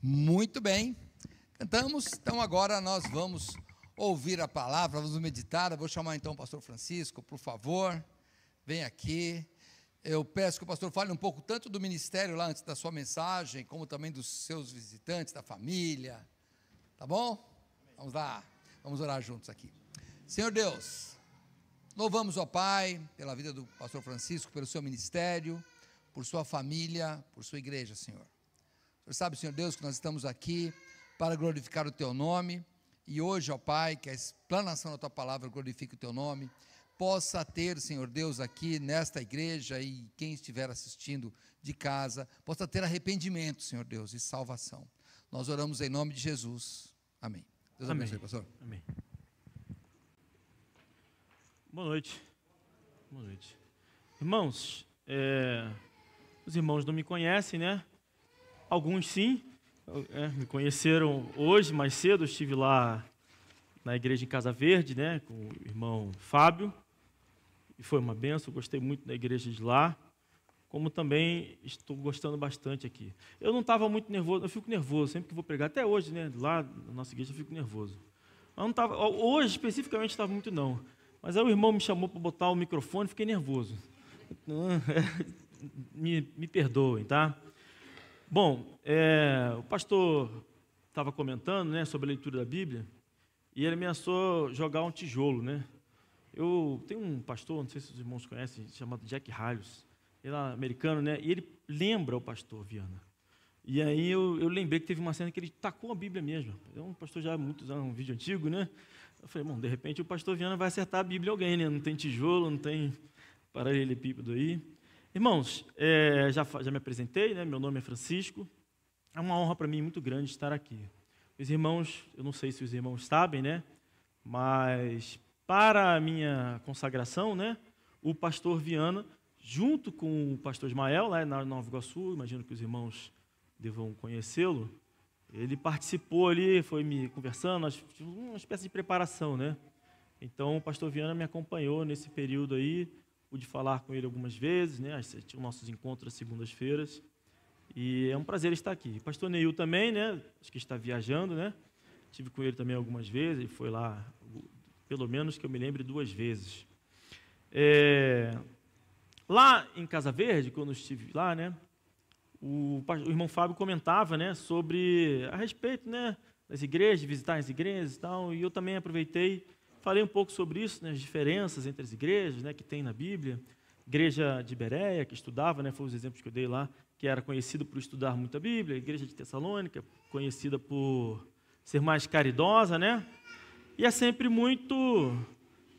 Muito bem, cantamos, então agora nós vamos ouvir a palavra, vamos meditar. Eu vou chamar então o pastor Francisco, por favor, vem aqui. Eu peço que o pastor fale um pouco tanto do ministério lá antes da sua mensagem, como também dos seus visitantes, da família, tá bom? Vamos lá, vamos orar juntos aqui. Senhor Deus, louvamos, ó Pai, pela vida do pastor Francisco, pelo seu ministério, por sua família, por sua igreja, Senhor. O Senhor sabe, Senhor Deus, que nós estamos aqui para glorificar o Teu nome, e hoje, ó Pai, que a explanação da Tua palavra glorifique o Teu nome, possa ter, Senhor Deus, aqui nesta igreja, e quem estiver assistindo de casa, possa ter arrependimento, Senhor Deus, e salvação. Nós oramos em nome de Jesus. Amém. Deus abençoe, pastor. Amém. Boa noite. Boa noite. Irmãos, os irmãos não me conhecem, né? Alguns sim, me conheceram hoje, mais cedo. Eu estive lá na igreja em Casa Verde, né, com o irmão Fábio, e foi uma benção. Gostei muito da igreja de lá, como também estou gostando bastante aqui. Eu não estava muito nervoso, eu fico nervoso sempre que vou pregar, até hoje, né, lá na nossa igreja eu fico nervoso. Eu não tava, hoje especificamente estava muito não, mas aí o irmão me chamou para botar o microfone, fiquei nervoso. Me perdoem, tá? Bom, o pastor estava comentando, né, sobre a leitura da Bíblia, e ele ameaçou jogar um tijolo, né? Eu tenho um pastor, não sei se os irmãos conhecem, chamado Jack Hyles, ele é americano, né? E ele lembra o pastor Viana. E aí eu lembrei que teve uma cena que ele tacou a Bíblia mesmo. É um pastor já há muitos anos, um vídeo antigo, né? Eu falei, bom, de repente o pastor Viana vai acertar a Bíblia em alguém, né? Não tem tijolo, não tem paralelepípedo aí. Irmãos, já me apresentei, né? Meu nome é Francisco. É uma honra para mim muito grande estar aqui. Os irmãos, eu não sei se os irmãos sabem, né? Mas para a minha consagração, né? O pastor Viana, junto com o pastor Ismael, lá na Nova Iguaçu, imagino que os irmãos devam conhecê-lo, ele participou ali, foi me conversando, nós tivemos uma espécie de preparação, né? Então o pastor Viana me acompanhou nesse período aí. Pude falar com ele algumas vezes, né? Tinha nossos encontros às segundas-feiras. E é um prazer estar aqui. O pastor Neil também, né? Acho que está viajando, né? Estive com ele também algumas vezes. Ele foi lá, pelo menos que eu me lembre, 2 vezes. Lá em Casa Verde, quando eu estive lá, né? O irmão Fábio comentava, né? A respeito, né? Das igrejas, de visitar as igrejas e tal. E eu também aproveitei. Falei um pouco sobre isso, né, as diferenças entre as igrejas, né, que tem na Bíblia. Igreja de Bereia, que estudava, né, foi os exemplos que eu dei lá, que era conhecida por estudar muito a Bíblia. Igreja de Tessalônica, conhecida por ser mais caridosa, né? E é sempre muito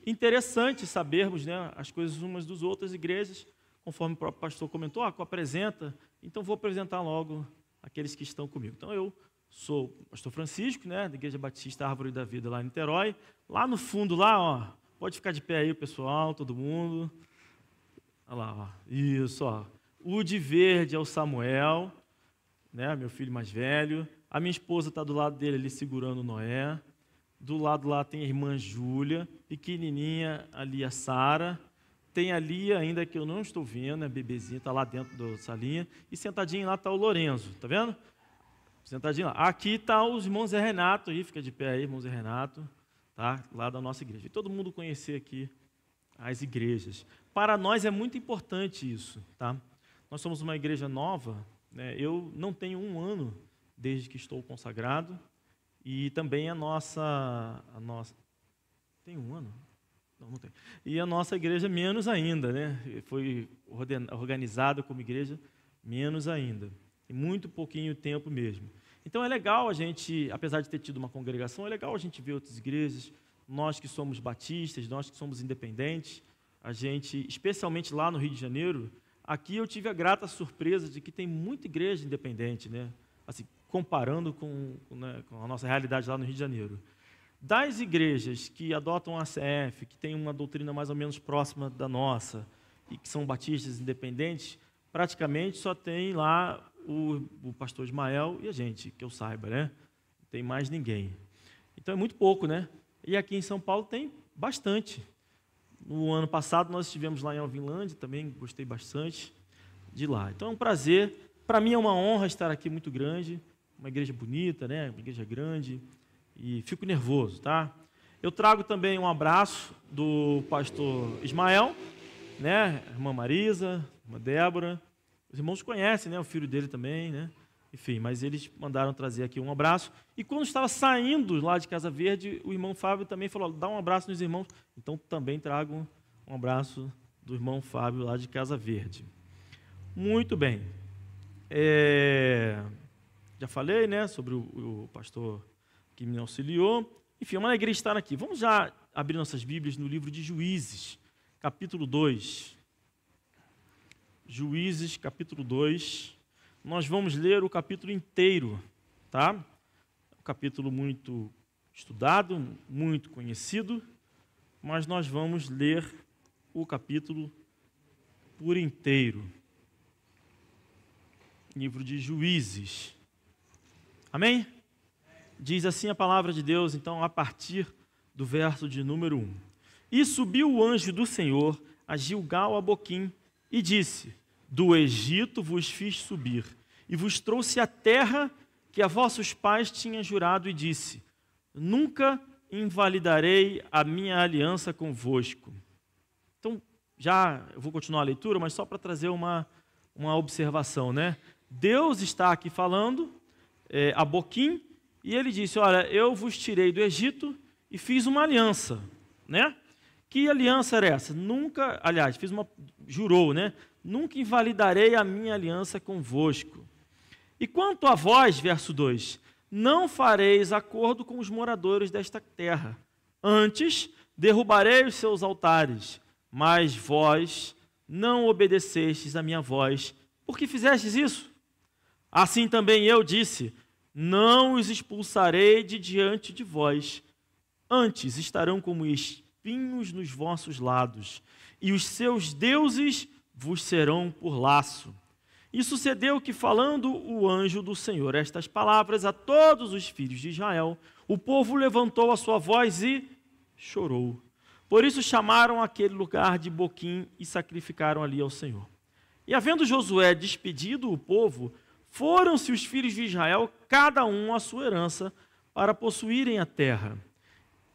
interessante sabermos, né, as coisas umas das outras igrejas, conforme o próprio pastor comentou, apresenta, então vou apresentar logo aqueles que estão comigo. Então eu sou o pastor Francisco, né, da Igreja Batista Árvore da Vida, lá em Niterói. Lá no fundo, lá, ó, pode ficar de pé aí o pessoal, todo mundo. Olha lá, ó. Isso, ó. O de verde é o Samuel, né, meu filho mais velho. A minha esposa está do lado dele ali segurando o Noé. Do lado lá tem a irmã Júlia, pequenininha ali a Sara. Tem a Lia ainda que eu não estou vendo, a bebezinha está lá dentro da salinha. E sentadinho lá está o Lorenzo, tá vendo? Sentadinho lá. Aqui está os irmãos Zé Renato, aí, fica de pé aí, irmão Zé Renato, tá? Lá da nossa igreja. E todo mundo conhecer aqui as igrejas. Para nós é muito importante isso, tá? Nós somos uma igreja nova, né? Eu não tenho 1 ano desde que estou consagrado, e também a nossa... Tem 1 ano? Não tem. E a nossa igreja menos ainda, né? Foi organizada como igreja menos ainda. Muito pouquinho tempo mesmo. Então é legal a gente, apesar de ter tido uma congregação, é legal a gente ver outras igrejas, nós que somos batistas, nós que somos independentes, a gente, especialmente lá no Rio de Janeiro, aqui eu tive a grata surpresa de que tem muita igreja independente, né? Assim, comparando com a nossa realidade lá no Rio de Janeiro. Das igrejas que adotam a ACF, que tem uma doutrina mais ou menos próxima da nossa, e que são batistas independentes, praticamente só tem lá o pastor Ismael e a gente, que eu saiba, né? Não tem mais ninguém. Então é muito pouco, né? E aqui em São Paulo tem bastante. No ano passado nós estivemos lá em Alvinlândia, também gostei bastante de lá. Então é um prazer, para mim é uma honra estar aqui muito grande, uma igreja bonita, né? Uma igreja grande, e fico nervoso, tá? Eu trago também um abraço do pastor Ismael, né? A irmã Marisa, a irmã Débora. Os irmãos conhecem, né? O filho dele também, né? Enfim, mas eles mandaram trazer aqui um abraço. E quando estava saindo lá de Casa Verde, o irmão Fábio também falou, dá um abraço nos irmãos. Então, também trago um abraço do irmão Fábio lá de Casa Verde. Muito bem. Já falei, né, sobre o pastor que me auxiliou. Enfim, é uma alegria estar aqui. Vamos já abrir nossas Bíblias no livro de Juízes, capítulo 2. Juízes, capítulo 2. Nós vamos ler o capítulo inteiro, tá? Um capítulo muito estudado, muito conhecido, mas nós vamos ler o capítulo por inteiro. Livro de Juízes. Amém? Diz assim a palavra de Deus, então, a partir do verso de número 1. E subiu o anjo do Senhor a Gilgal a Boquim e disse, do Egito vos fiz subir e vos trouxe a terra que a vossos pais tinha jurado e disse, nunca invalidarei a minha aliança convosco. Então, eu vou continuar a leitura, mas só para trazer uma observação, né? Deus está aqui falando a Boquim, e ele disse, olha, eu vos tirei do Egito e fiz uma aliança, né? Que aliança era essa? Jurou, né? Nunca invalidarei a minha aliança convosco. E quanto a vós, verso 2, não fareis acordo com os moradores desta terra. Antes, derrubarei os seus altares, mas vós não obedecestes a minha voz. Por que fizestes isso? Assim também eu disse, não os expulsarei de diante de vós. Antes estarão como espinhos nos vossos lados, e os seus deuses vos serão por laço. E sucedeu que, falando o anjo do Senhor estas palavras a todos os filhos de Israel, o povo levantou a sua voz e chorou. Por isso chamaram aquele lugar de Boquim e sacrificaram ali ao Senhor. E havendo Josué despedido o povo, foram-se os filhos de Israel, cada um à sua herança, para possuírem a terra.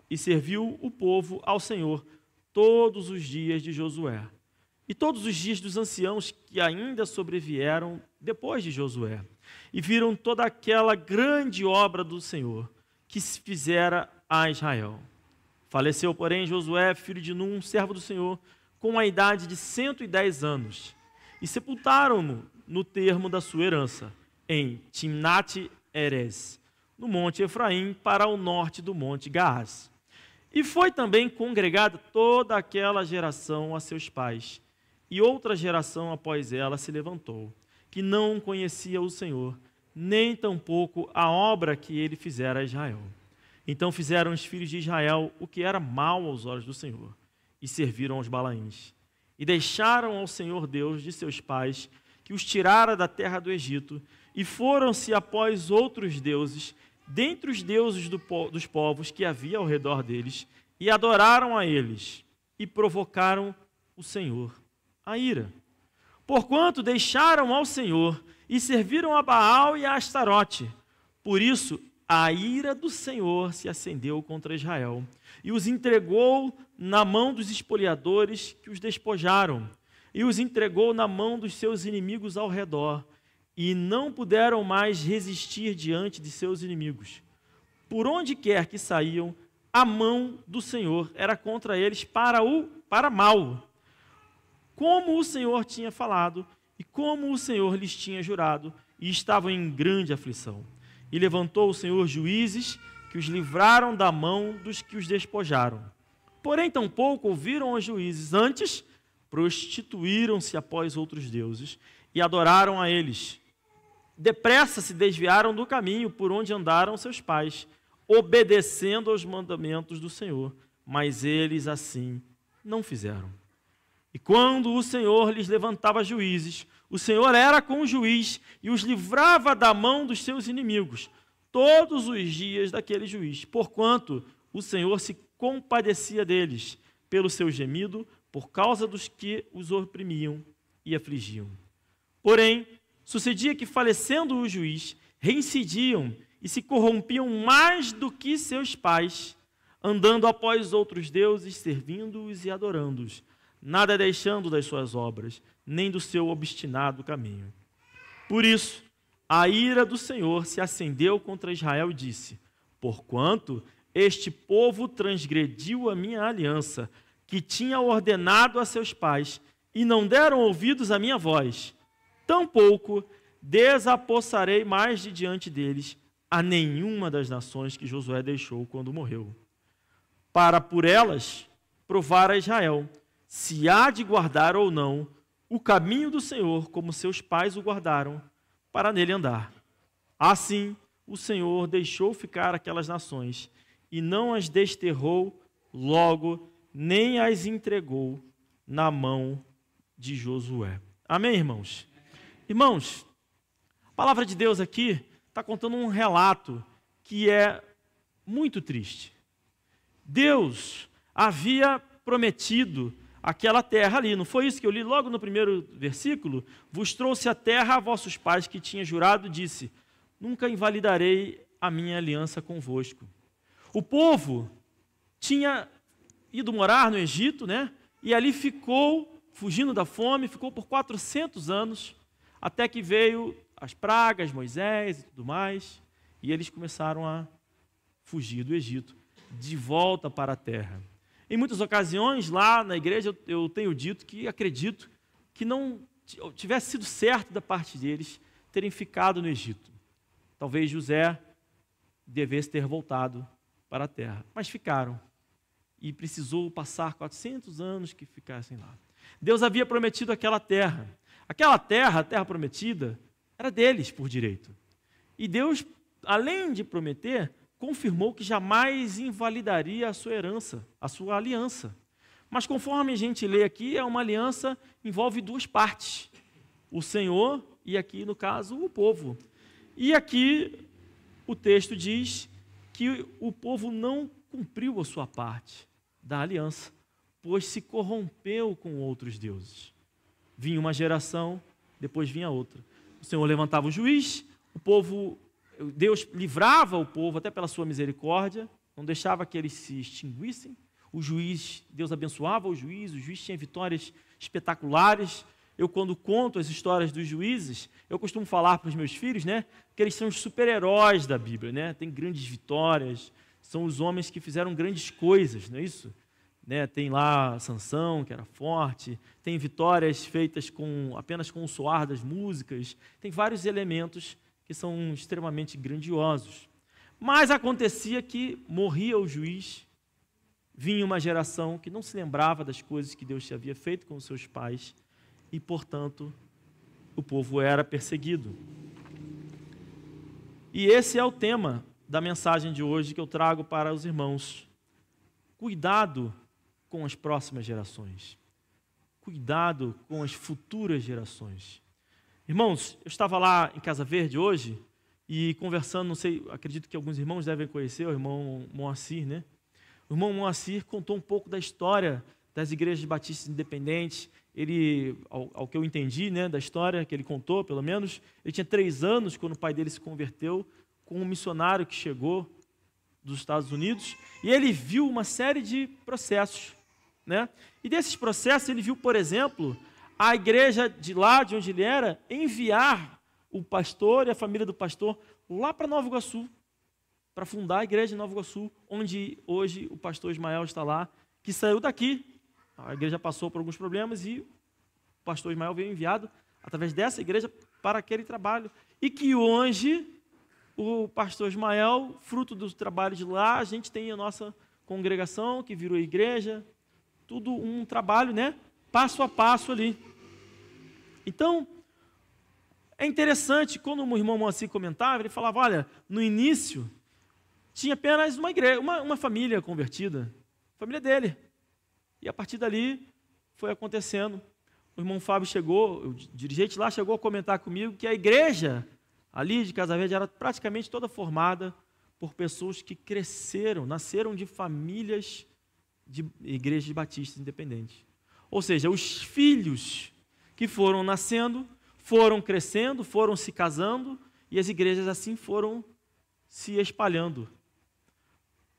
E serviu o povo ao Senhor todos os dias de Josué. E todos os dias dos anciãos que ainda sobrevieram depois de Josué. E viram toda aquela grande obra do Senhor, que se fizera a Israel. Faleceu, porém, Josué, filho de Num, servo do Senhor, com a idade de 110 anos. E sepultaram-no no termo da sua herança, em Timnat-Heres, no monte Efraim, para o norte do monte Gaás. E foi também congregada toda aquela geração a seus pais, e outra geração após ela se levantou, que não conhecia o Senhor, nem tampouco a obra que ele fizera a Israel. Então fizeram os filhos de Israel o que era mal aos olhos do Senhor, e serviram aos Balaíns. E deixaram ao Senhor Deus de seus pais, que os tirara da terra do Egito, e foram-se após outros deuses, dentre os deuses dos povos que havia ao redor deles, e adoraram a eles, e provocaram o Senhor a ira. Porquanto deixaram ao Senhor, e serviram a Baal e a Astarote. Por isso, a ira do Senhor se acendeu contra Israel, e os entregou na mão dos espoliadores que os despojaram, e os entregou na mão dos seus inimigos ao redor, e não puderam mais resistir diante de seus inimigos. Por onde quer que saíam, a mão do Senhor era contra eles para mal. Como o Senhor tinha falado, e como o Senhor lhes tinha jurado, e estavam em grande aflição. E levantou o Senhor juízes, que os livraram da mão dos que os despojaram. Porém, tampouco ouviram os juízes, antes prostituíram-se após outros deuses, e adoraram a eles. Depressa se desviaram do caminho por onde andaram seus pais, obedecendo aos mandamentos do Senhor, mas eles assim não fizeram. E quando o Senhor lhes levantava juízes, o Senhor era com o juiz e os livrava da mão dos seus inimigos, todos os dias daquele juiz, porquanto o Senhor se compadecia deles, pelo seu gemido, por causa dos que os oprimiam e afligiam. Porém, sucedia que, falecendo o juiz, reincidiam e se corrompiam mais do que seus pais, andando após outros deuses, servindo-os e adorando-os, nada deixando das suas obras, nem do seu obstinado caminho. Por isso, a ira do Senhor se acendeu contra Israel e disse: porquanto este povo transgrediu a minha aliança, que tinha ordenado a seus pais, e não deram ouvidos à minha voz, tampouco desapossarei mais de diante deles a nenhuma das nações que Josué deixou quando morreu, para por elas provar a Israel se há de guardar ou não o caminho do Senhor, como seus pais o guardaram, para nele andar. Assim, o Senhor deixou ficar aquelas nações e não as desterrou logo, nem as entregou na mão de Josué. Amém, irmãos? Irmãos, a palavra de Deus aqui está contando um relato que é muito triste. Deus havia prometido aquela terra ali, não foi isso que eu li logo no primeiro versículo? Vos trouxe a terra a vossos pais que tinha jurado, disse: nunca invalidarei a minha aliança convosco. O povo tinha ido morar no Egito, né? E ali ficou, fugindo da fome, ficou por 400 anos, até que veio as pragas, Moisés e tudo mais, e eles começaram a fugir do Egito, de volta para a terra. Em muitas ocasiões, lá na igreja, eu tenho dito que acredito que não tivesse sido certo da parte deles terem ficado no Egito. Talvez José devesse ter voltado para a terra, mas ficaram. E precisou passar 400 anos que ficassem lá. Deus havia prometido aquela terra. Aquela terra, a terra prometida, era deles por direito. E Deus, além de prometer, confirmou que jamais invalidaria a sua herança, a sua aliança. Mas conforme a gente lê aqui, é uma aliança que envolve duas partes. O Senhor e aqui, no caso, o povo. E aqui o texto diz que o povo não cumpriu a sua parte da aliança, pois se corrompeu com outros deuses. Vinha uma geração, depois vinha outra. O Senhor levantava um juiz, o povo, Deus livrava o povo até pela sua misericórdia, não deixava que eles se extinguissem. O juiz, Deus abençoava o juiz tinha vitórias espetaculares. Eu, quando conto as histórias dos juízes, eu costumo falar para os meus filhos, né, que eles são os super-heróis da Bíblia, né? Tem grandes vitórias, são os homens que fizeram grandes coisas, não é isso? Né? Tem lá Sansão, que era forte, tem vitórias feitas apenas com o soar das músicas, tem vários elementos que são extremamente grandiosos. Mas acontecia que morria o juiz, vinha uma geração que não se lembrava das coisas que Deus havia feito com os seus pais, e, portanto, o povo era perseguido. E esse é o tema da mensagem de hoje que eu trago para os irmãos. Cuidado com as próximas gerações. Cuidado com as futuras gerações. Irmãos, eu estava lá em Casa Verde hoje e conversando, não sei, acredito que alguns irmãos devem conhecer o irmão Moacir, né? O irmão Moacir contou um pouco da história das igrejas batistas independentes. Ele, ao que eu entendi, né, da história que ele contou, pelo menos, ele tinha 3 anos quando o pai dele se converteu, com um missionário que chegou dos Estados Unidos, e ele viu uma série de processos, né? E desses processos ele viu, por exemplo, a igreja de lá, de onde ele era, enviar o pastor e a família do pastor lá para Nova Iguaçu, para fundar a igreja de Nova Iguaçu, onde hoje o pastor Ismael está lá, que saiu daqui. A igreja passou por alguns problemas e o pastor Ismael veio enviado através dessa igreja para aquele trabalho. E que hoje o pastor Ismael, fruto do trabalho de lá, a gente tem a nossa congregação que virou igreja, tudo um trabalho, né? Passo a passo ali. Então, é interessante, quando o irmão Moacir comentava, ele falava, olha, no início tinha apenas uma igreja, uma família convertida, a família dele. E a partir dali foi acontecendo. O irmão Fábio chegou, o dirigente lá chegou a comentar comigo que a igreja ali de Casa Verde era praticamente toda formada por pessoas que cresceram, nasceram de famílias de igrejas batistas independentes. Ou seja, os filhos que foram nascendo, foram crescendo, foram se casando e as igrejas assim foram se espalhando.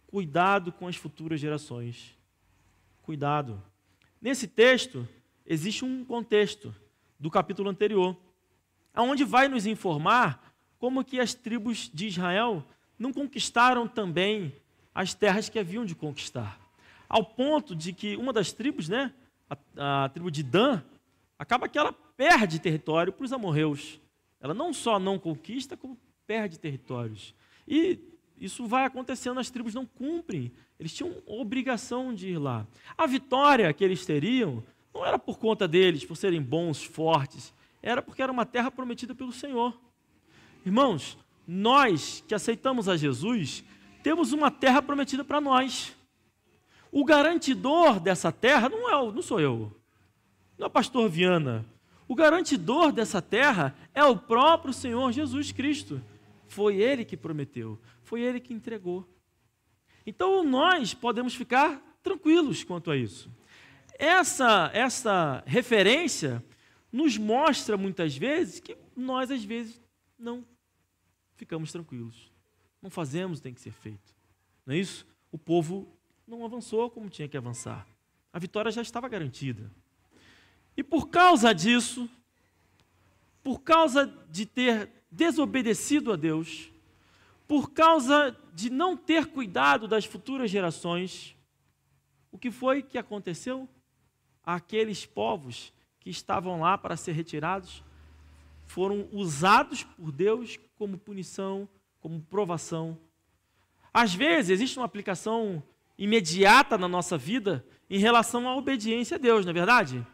Cuidado com as futuras gerações. Cuidado. Nesse texto, existe um contexto do capítulo anterior, onde vai nos informar como que as tribos de Israel não conquistaram também as terras que haviam de conquistar. Ao ponto de que uma das tribos, né, a tribo de Dan, acaba que ela perde território para os amorreus. Ela não só não conquista, como perde territórios. E isso vai acontecendo, as tribos não cumprem. Eles tinham obrigação de ir lá. A vitória que eles teriam não era por conta deles, por serem bons, fortes. Era porque era uma terra prometida pelo Senhor. Irmãos, nós que aceitamos a Jesus, temos uma terra prometida para nós. O garantidor dessa terra não sou eu, não é o pastor Viana. O garantidor dessa terra é o próprio Senhor Jesus Cristo. Foi Ele que prometeu, foi Ele que entregou. Então nós podemos ficar tranquilos quanto a isso. Essa referência nos mostra muitas vezes que nós às vezes não ficamos tranquilos. Não fazemos o que tem que ser feito. Não é isso? O povo não avançou como tinha que avançar. A vitória já estava garantida. E por causa disso, por causa de ter desobedecido a Deus, por causa de não ter cuidado das futuras gerações, o que foi que aconteceu? Aqueles povos que estavam lá para ser retirados foram usados por Deus como punição, como provação. Às vezes, existe uma aplicação imediata na nossa vida em relação à obediência a Deus, não é verdade?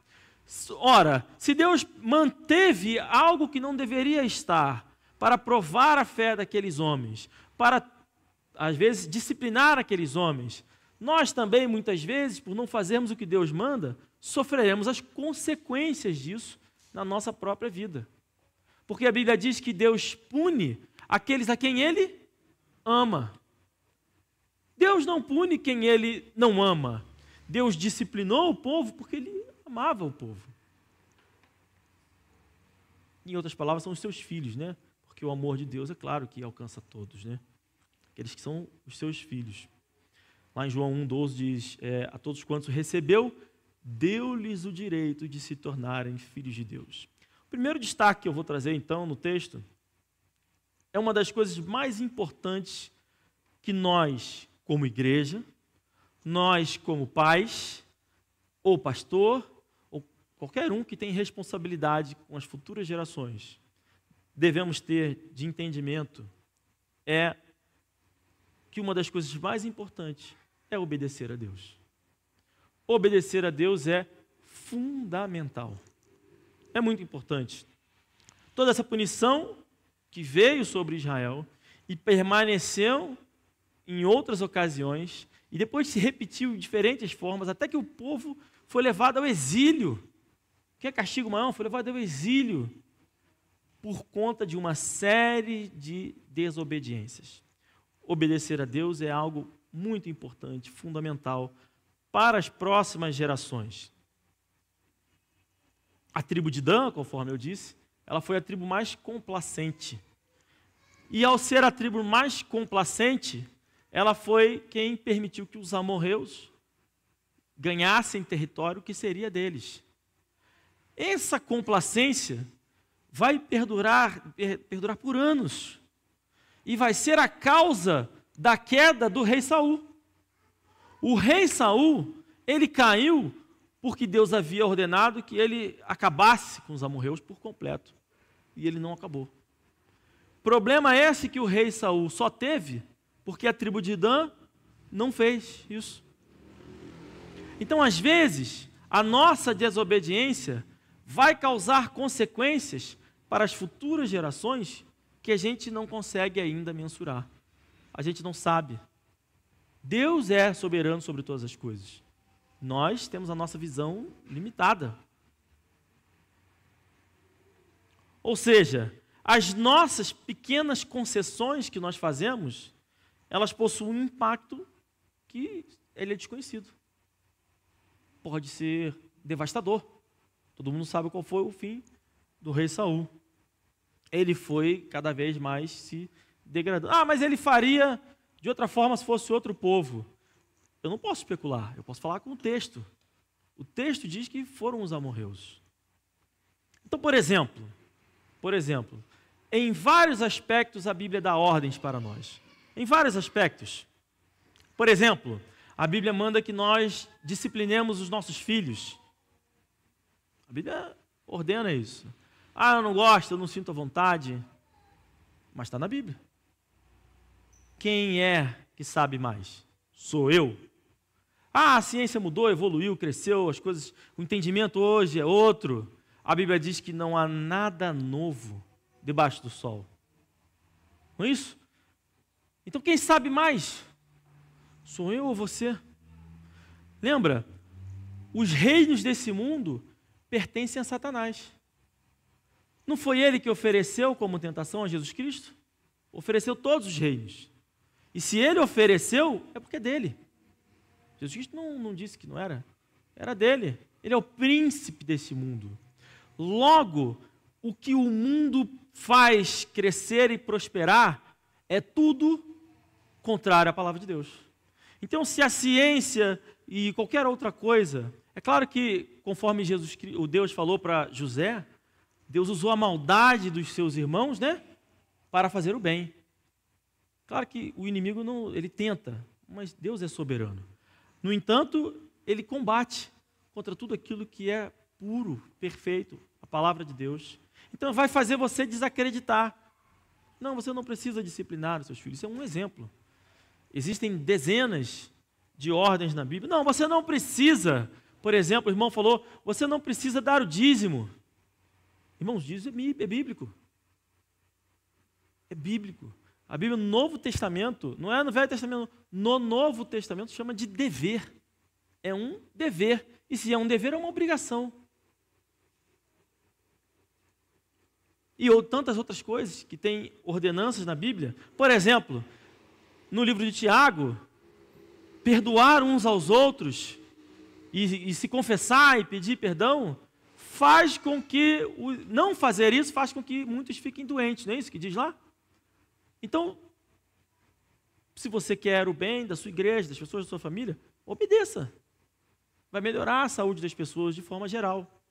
Ora, se Deus manteve algo que não deveria estar para provar a fé daqueles homens, para, às vezes, disciplinar aqueles homens, nós também, muitas vezes, por não fazermos o que Deus manda, sofreremos as consequências disso na nossa própria vida. Porque a Bíblia diz que Deus pune aqueles a quem Ele ama. Deus não pune quem Ele não ama. Deus disciplinou o povo porque Ele amava o povo. Em outras palavras, são os seus filhos, né? Porque o amor de Deus, é claro que alcança todos, né? Aqueles que são os seus filhos. Lá em João 1,12 diz, a todos quantos recebeu, deu-lhes o direito de se tornarem filhos de Deus. O primeiro destaque que eu vou trazer, então, no texto, é uma das coisas mais importantes que nós, como igreja, nós, como pais, ou pastor, ou qualquer um que tem responsabilidade com as futuras gerações, devemos ter de entendimento, é que uma das coisas mais importantes é obedecer a Deus. Obedecer a Deus é fundamental. É muito importante. Toda essa punição que veio sobre Israel e permaneceu em outras ocasiões, e depois se repetiu de diferentes formas, até que o povo foi levado ao exílio. Que é castigo maior? Foi levado ao exílio por conta de uma série de desobediências. Obedecer a Deus é algo muito importante, fundamental para as próximas gerações. A tribo de Dan, conforme eu disse, ela foi a tribo mais complacente. E ao ser a tribo mais complacente, ela foi quem permitiu que os amorreus ganhassem território que seria deles. Essa complacência vai perdurar por anos. E vai ser a causa da queda do rei Saul. O rei Saul, ele caiu porque Deus havia ordenado que ele acabasse com os amorreus por completo. E ele não acabou. Problema esse que o rei Saul só teve porque a tribo de Dan não fez isso. Então, às vezes, a nossa desobediência vai causar consequências para as futuras gerações que a gente não consegue ainda mensurar. A gente não sabe. Deus é soberano sobre todas as coisas. Nós temos a nossa visão limitada. Ou seja, as nossas pequenas concessões que nós fazemos, elas possuem um impacto que ele é desconhecido. Pode ser devastador. Todo mundo sabe qual foi o fim do rei Saul. ele foi cada vez mais se degradando. Ah, mas ele faria de outra forma se fosse outro povo. Eu não posso especular, eu posso falar com o texto. O texto diz que foram os amorreus. Então, por exemplo, em vários aspectos a Bíblia dá ordens para nós. Em vários aspectos. Por exemplo, a Bíblia manda que nós disciplinemos os nossos filhos. A Bíblia ordena isso. Ah, eu não gosto, eu não sinto a vontade. Mas está na Bíblia. Quem é que sabe mais? Sou eu. Ah, a ciência mudou, evoluiu, cresceu, as coisas, o entendimento hoje é outro. A Bíblia diz que não há nada novo debaixo do sol. Não é isso? Então quem sabe mais? Sou eu ou você? Lembra? Os reinos desse mundo pertencem a Satanás. Não foi ele que ofereceu como tentação a Jesus Cristo? Ofereceu todos os reinos. E se ele ofereceu, é porque é dele. Jesus Cristo não disse que não era. Era dele. Ele é o príncipe desse mundo. Logo, o que o mundo faz crescer e prosperar é tudo contrário à palavra de Deus. Então, se a ciência e qualquer outra coisa... É claro que, conforme o Deus falou para José, Deus usou a maldade dos seus irmãos, né, para fazer o bem. Claro que o inimigo ele tenta, mas Deus é soberano. No entanto, ele combate contra tudo aquilo que é puro, perfeito, a palavra de Deus. Então vai fazer você desacreditar. Não, você não precisa disciplinar os seus filhos. Isso é um exemplo. Existem dezenas de ordens na Bíblia. Não, você não precisa. Por exemplo, o irmão falou, você não precisa dar o dízimo. Irmãos, dízimo é bíblico. É bíblico. A Bíblia no Novo Testamento, não é no Velho Testamento, no Novo Testamento chama de dever. É um dever. E se é um dever, é uma obrigação. E tantas outras coisas que têm ordenanças na Bíblia. Por exemplo, no livro de Tiago, perdoar uns aos outros e se confessar e pedir perdão, faz com que, não fazer isso faz com que muitos fiquem doentes, não é isso que diz lá? Então, se você quer o bem da sua igreja, das pessoas da sua família, obedeça. Vai melhorar a saúde das pessoas de forma geral.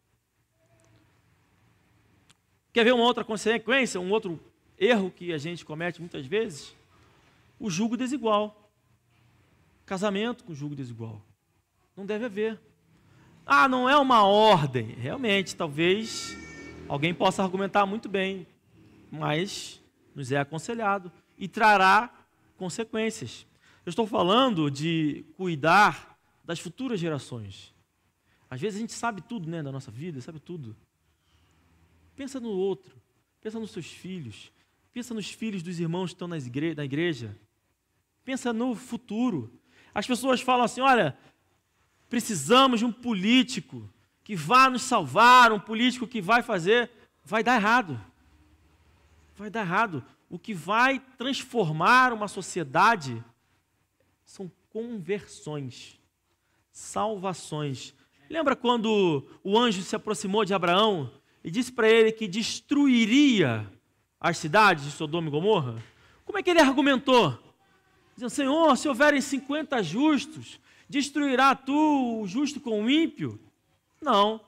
Quer ver uma outra consequência, um outro erro que a gente comete muitas vezes? O jugo desigual. Casamento com jugo desigual. Não deve haver. Ah, não é uma ordem. Realmente, talvez alguém possa argumentar muito bem, mas nos é aconselhado e trará consequências. Eu estou falando de cuidar das futuras gerações. Às vezes a gente sabe tudo, né, da nossa vida, sabe tudo. Pensa no outro, pensa nos seus filhos, pensa nos filhos dos irmãos que estão na igreja, pensa no futuro. As pessoas falam assim, olha, precisamos de um político que vá nos salvar, um político que vai fazer, vai dar errado. Vai dar errado. O que vai transformar uma sociedade são conversões, salvações. Lembra quando o anjo se aproximou de Abraão e disse para ele que destruiria as cidades de Sodoma e Gomorra? Como é que ele argumentou? Dizendo, Senhor, se houverem 50 justos, destruirá tu o justo com o ímpio? Não.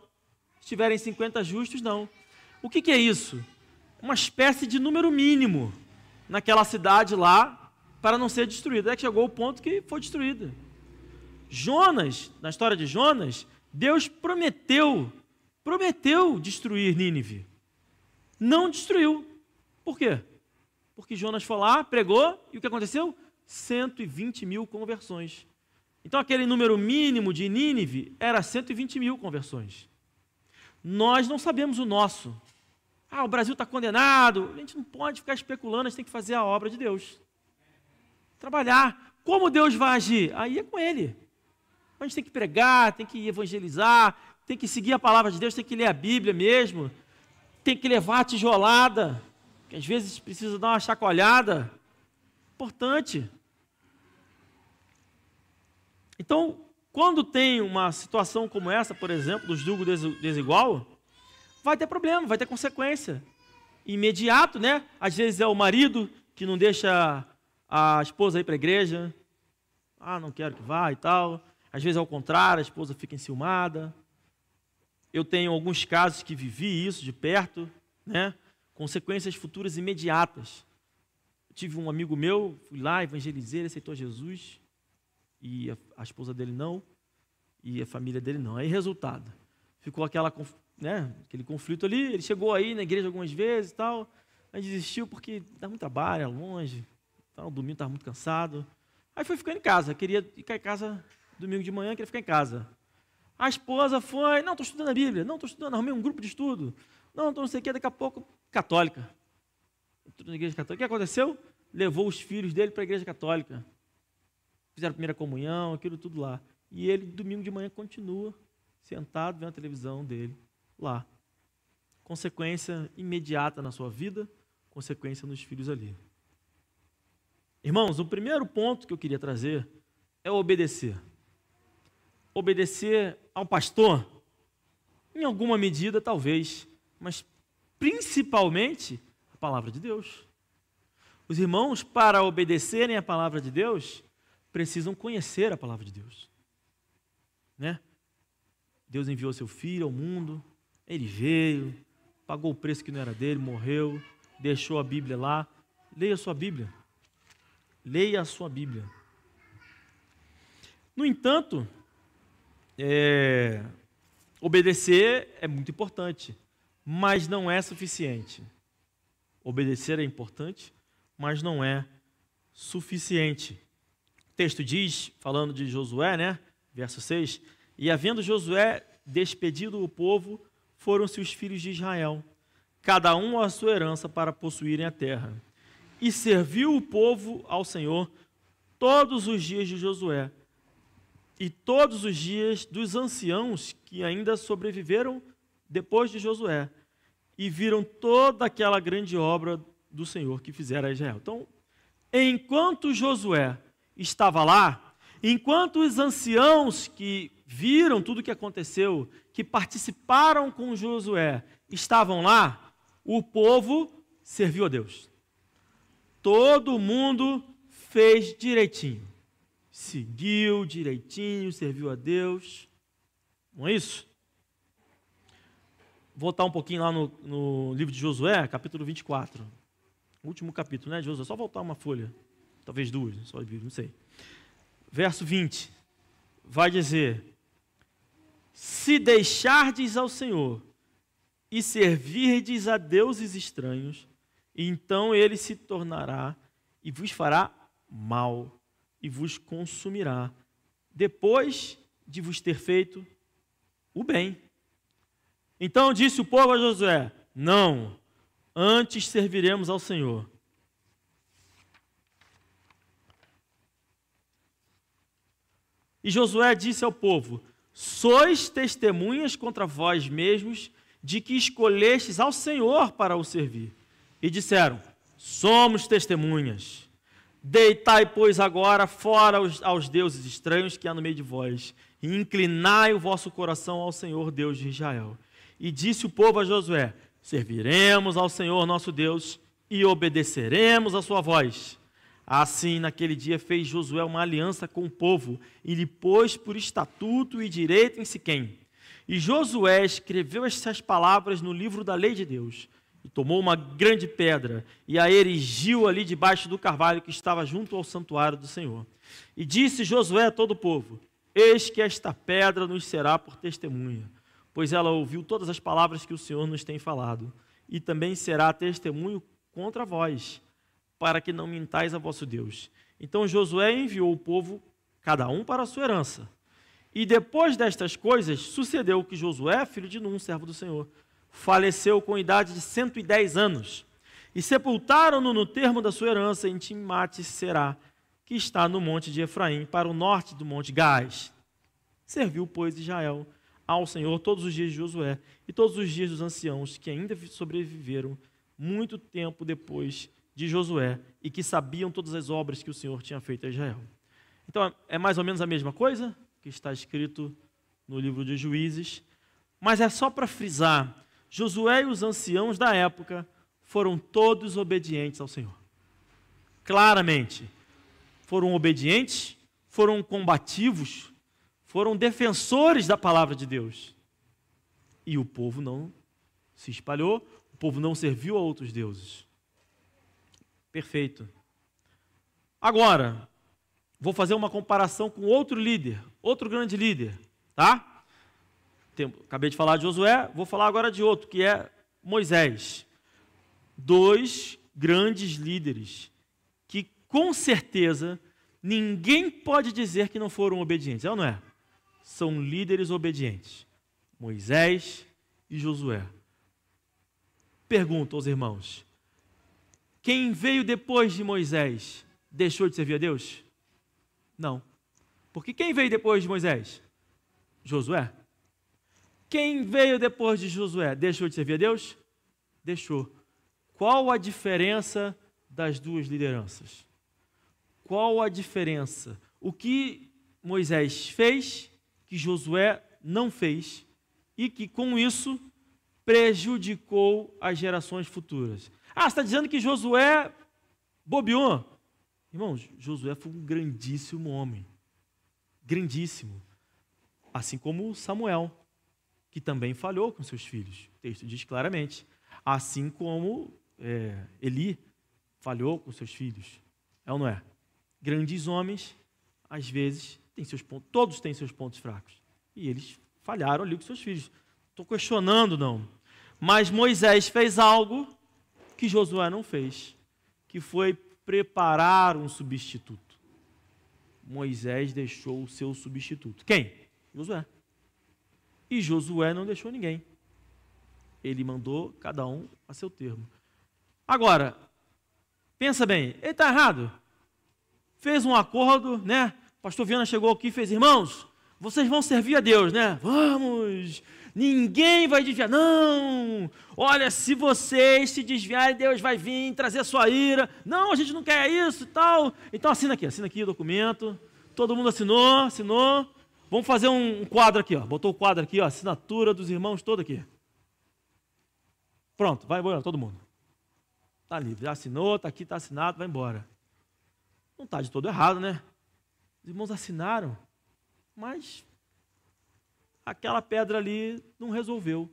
Se tiverem 50 justos, não. O que é isso? Uma espécie de número mínimo naquela cidade lá para não ser destruída. É que chegou o ponto que foi destruída. Jonas, na história de Jonas, Deus prometeu destruir Nínive. Não destruiu. Por quê? Porque Jonas foi lá, pregou, e o que aconteceu? 120 mil conversões. Então, aquele número mínimo de Nínive era 120 mil conversões. Nós não sabemos o nosso. Ah, o Brasil está condenado. A gente não pode ficar especulando, a gente tem que fazer a obra de Deus. Trabalhar. Como Deus vai agir? Aí é com Ele. A gente tem que pregar, tem que evangelizar, tem que seguir a palavra de Deus, tem que ler a Bíblia mesmo, tem que levar a tijolada, que às vezes precisa dar uma chacoalhada. Importante. Então, quando tem uma situação como essa, por exemplo, do jugo desigual, vai ter problema, vai ter consequência. imediato, né? Às vezes é o marido que não deixa a esposa ir para a igreja. Ah, não quero que vá e tal. Às vezes é o contrário, a esposa fica enciumada. Eu tenho alguns casos que vivi isso de perto, né? Consequências futuras imediatas. Eu tive um amigo meu, fui lá, evangelizei, ele aceitou Jesus, e a esposa dele não, e a família dele não. Aí, resultado, ficou aquele conflito ali. Ele chegou aí na igreja algumas vezes e tal, mas desistiu porque dá muito trabalho, é longe, tal, domingo estava muito cansado. Aí foi ficando em casa, queria ficar em casa domingo de manhã, queria ficar em casa. A esposa foi, não, estou estudando a Bíblia, não, estou estudando, arrumei um grupo de estudo, não, estou não sei o que, daqui a pouco, católica. Entrou na igreja católica. O que aconteceu? Levou os filhos dele para a igreja católica. Fizeram a primeira comunhão, aquilo tudo lá. E ele, domingo de manhã, continua sentado vendo a televisão dele lá. Consequência imediata na sua vida, consequência nos filhos ali. Irmãos, o primeiro ponto que eu queria trazer é obedecer. Obedecer ao pastor, em alguma medida, talvez, mas principalmente a palavra de Deus. Os irmãos, para obedecerem a palavra de Deus, precisam conhecer a palavra de Deus. Né? Deus enviou seu filho ao mundo, ele veio, pagou o preço que não era dele, morreu, deixou a Bíblia lá. Leia a sua Bíblia. Leia a sua Bíblia. No entanto, obedecer é muito importante, mas não é suficiente. Obedecer é importante, mas não é suficiente. O texto diz, falando de Josué, né? Verso 6, e havendo Josué despedido o povo, foram-se os filhos de Israel, cada um a sua herança para possuírem a terra. E serviu o povo ao Senhor todos os dias de Josué, e todos os dias dos anciãos que ainda sobreviveram depois de Josué, e viram toda aquela grande obra do Senhor que fizera a Israel. Então, enquanto Josué estava lá, enquanto os anciãos que viram tudo o que aconteceu, que participaram com Josué, estavam lá, o povo serviu a Deus. Todo mundo fez direitinho. Seguiu direitinho, serviu a Deus. Não é isso? Voltar um pouquinho lá no livro de Josué, capítulo 24. O último capítulo, né, de Josué? Só voltar uma folha. Talvez duas, só não sei. Verso 20. Vai dizer: se deixardes ao Senhor e servirdes a deuses estranhos, então ele se tornará e vos fará mal e vos consumirá, depois de vos ter feito o bem. Então disse o povo a Josué: não, antes serviremos ao Senhor. E Josué disse ao povo: sois testemunhas contra vós mesmos de que escolhestes ao Senhor para o servir. E disseram: somos testemunhas. Deitai, pois, agora fora aos deuses estranhos que há no meio de vós, e inclinai o vosso coração ao Senhor Deus de Israel. E disse o povo a Josué: serviremos ao Senhor nosso Deus e obedeceremos a sua voz. Assim, naquele dia fez Josué uma aliança com o povo e lhe pôs por estatuto e direito em Siquém. E Josué escreveu estas palavras no livro da lei de Deus. E tomou uma grande pedra e a erigiu ali debaixo do carvalho que estava junto ao santuário do Senhor. E disse Josué a todo o povo: eis que esta pedra nos será por testemunha, pois ela ouviu todas as palavras que o Senhor nos tem falado, e também será testemunho contra vós, para que não mintais a vosso Deus. Então Josué enviou o povo, cada um para a sua herança. E depois destas coisas, sucedeu que Josué, filho de Num, servo do Senhor, faleceu com idade de 110 anos. E sepultaram-no no termo da sua herança em Timnat-Será, que está no monte de Efraim, para o norte do monte Gás. Serviu, pois, Israel ao Senhor todos os dias de Josué e todos os dias dos anciãos que ainda sobreviveram muito tempo depois de Josué e que sabiam todas as obras que o Senhor tinha feito a Israel. Então, é mais ou menos a mesma coisa que está escrito no livro de Juízes, mas é só para frisar: Josué e os anciãos da época foram todos obedientes ao Senhor. Claramente, foram obedientes, foram combativos, foram defensores da palavra de Deus. E o povo não se espalhou, o povo não serviu a outros deuses. Perfeito. Agora, vou fazer uma comparação com outro líder, outro grande líder, tá? Acabei de falar de Josué, vou falar agora de outro, que é Moisés. Dois grandes líderes que, com certeza, ninguém pode dizer que não foram obedientes, é ou não é? São líderes obedientes, Moisés e Josué. Pergunto aos irmãos, quem veio depois de Moisés deixou de servir a Deus? Não. Porque quem veio depois de Moisés? Josué. Quem veio depois de Josué deixou de servir a Deus? Deixou. Qual a diferença das duas lideranças? Qual a diferença? O que Moisés fez, que Josué não fez, e que com isso prejudicou as gerações futuras. Ah, você está dizendo que Josué bobeou? Irmãos, Josué foi um grandíssimo homem. Grandíssimo. Assim como Samuel, que também falhou com seus filhos. O texto diz claramente. Assim como Eli falhou com seus filhos. É ou não é? Grandes homens, às vezes, têm seus pontos, todos têm seus pontos fracos. E eles falharam ali com seus filhos. Estou questionando, não. Mas Moisés fez algo que Josué não fez, que foi preparar um substituto. Moisés deixou o seu substituto. Quem? Josué. E Josué não deixou ninguém. Ele mandou cada um a seu termo. Agora, pensa bem, ele está errado. Fez um acordo, né? O pastor Viana chegou aqui e fez, irmãos, vocês vão servir a Deus, né? Vamos! Ninguém vai desviar. Não! Olha, se vocês se desviarem, Deus vai vir trazer a sua ira. Não, a gente não quer isso e tal. Então assina aqui o documento. Todo mundo assinou. Vamos fazer um quadro aqui, ó. Botou o quadro aqui, ó, assinatura dos irmãos todo aqui. Pronto, vai embora todo mundo. Está livre, já assinou, está aqui, está assinado, vai embora. Não está de todo errado, né? Os irmãos assinaram, mas aquela pedra ali não resolveu.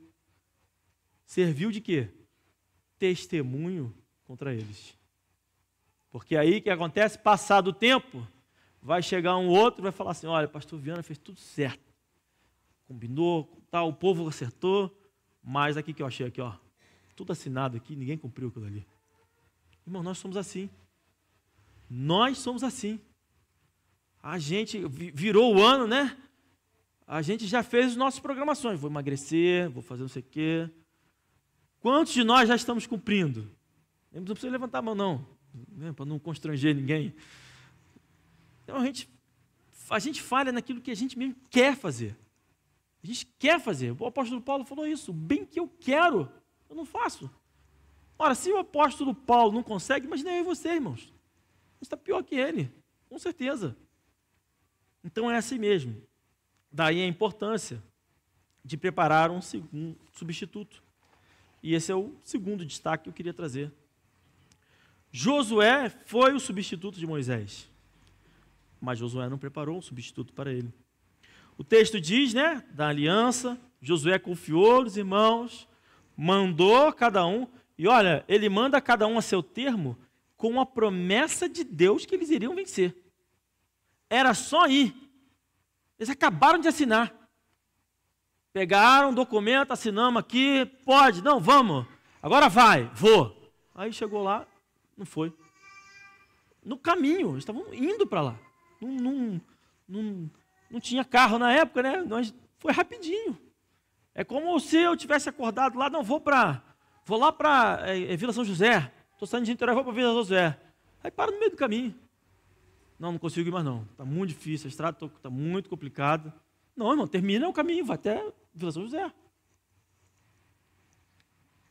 Serviu de quê? Testemunho contra eles. Porque aí o que acontece? Passado o tempo, vai chegar um outro e vai falar assim, olha, pastor Viana fez tudo certo. Combinou, tal, o povo acertou, mas aqui que eu achei aqui, ó, tudo assinado aqui, ninguém cumpriu aquilo ali. Irmão, nós somos assim. Nós somos assim. A gente virou o ano, né? A gente já fez as nossas programações. Vou emagrecer, vou fazer não sei o quê. Quantos de nós já estamos cumprindo? Não precisa levantar a mão, não, né? Para não constranger ninguém. Então a gente falha naquilo que a gente mesmo quer fazer. A gente quer fazer. O apóstolo Paulo falou isso. O bem que eu quero, eu não faço. Ora, se o apóstolo Paulo não consegue, imagina eu e você, irmãos. Você está pior que ele, com certeza. Então é assim mesmo. Daí a importância de preparar um substituto. E esse é o segundo destaque que eu queria trazer. Josué foi o substituto de Moisés, mas Josué não preparou um substituto para ele. O texto diz, né, da aliança, Josué confiou os irmãos, mandou cada um, e olha, ele manda cada um a seu termo com a promessa de Deus que eles iriam vencer. Era só ir. Eles acabaram de assinar. Pegaram um documento, assinamos aqui, pode, não, vamos. Agora vai, vou. Aí chegou lá, não foi. No caminho, eles estavam indo para lá. Não tinha carro na época, né? Foi rapidinho. É como se eu tivesse acordado lá, não, vou lá para Vila São José. Estou saindo de Niterói, vou para Vila São José. Aí para no meio do caminho. Não consigo ir mais não. Está muito difícil, a estrada está muito complicada. Não, irmão, termina o caminho, vai até Vila São José.